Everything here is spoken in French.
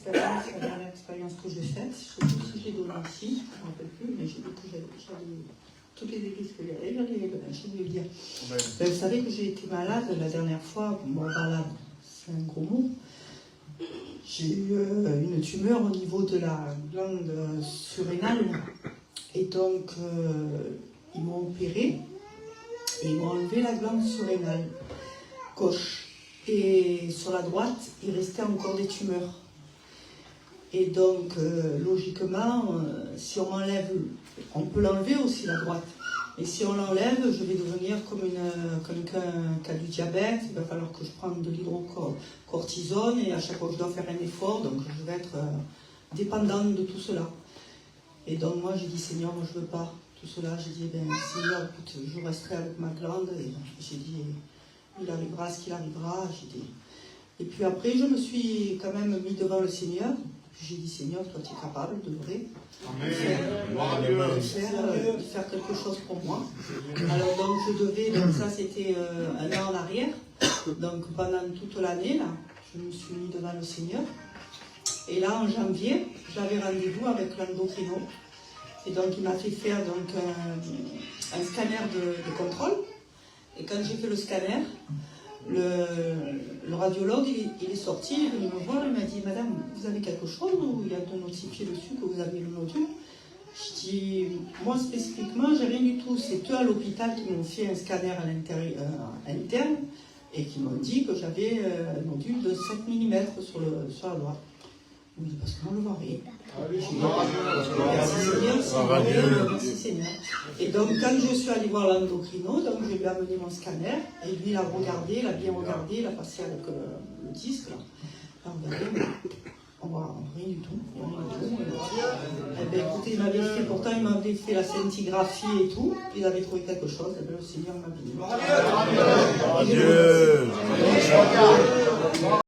expérience, la dernière expérience que j'ai faite, je ne sais plus si j'ai donné ici, je ne me rappelle plus, mais j'ai dit que j'avais toutes les églises qu'il y avait, je voulais le dire. Ben, vous savez que j'ai été malade la dernière fois, bon, malade, c'est un gros mot. J'ai eu une tumeur au niveau de la glande surrénale, et donc ils m'ont opéré, et ils m'ont enlevé la glande surrénale gauche. Et sur la droite, il restait encore des tumeurs. Et donc, logiquement, si on m'enlève, on peut l'enlever aussi la droite. Et si on l'enlève, je vais devenir comme quelqu'un qui a du diabète. Il va falloir que je prenne de l'hydrocortisone et à chaque fois que je dois faire un effort, donc je vais être dépendante de tout cela. Et donc moi, j'ai dit, Seigneur, moi je ne veux pas tout cela. J'ai dit, ben, Seigneur, écoute, je resterai avec ma glande. Et j'ai dit, il arrivera ce qu'il arrivera. J'ai dit. Et puis après, je me suis quand même mis devant le Seigneur. J'ai dit, Seigneur, toi tu es capable de vrai de faire quelque chose pour moi. Alors donc je devais, donc ça c'était un an en arrière, donc pendant toute l'année, là, je me suis mis devant le Seigneur. Et là en janvier, j'avais rendez-vous avec l'endocrino. Et donc il m'a fait faire donc, un scanner de contrôle. Et quand j'ai fait le scanner, le radiologue, il est sorti, il est venu me voir, il m'a dit, Madame, vous avez quelque chose ou il y a de notifié dessus que vous avez le nodule? Je dis, moi spécifiquement, j'ai rien du tout. C'est eux à l'hôpital qui m'ont fait un scanner à l'intérieur, interne et qui m'ont dit que j'avais un nodule de 7 mm sur la droite. Il me dit, parce qu'on ne le voit rien. Merci Seigneur. Et donc, quand je suis allée voir l'endocrino, donc je lui ai amené mon scanner, et lui, il a regardé, il a bien regardé, il a passé avec le disque, là. Alors, regardez, on voit rien du tout. Eh bien, écoutez, il m'avait fait, pourtant, il m'avait fait la scintigraphie et tout, il avait trouvé quelque chose, et bien, le Seigneur m'a béni. Dieu.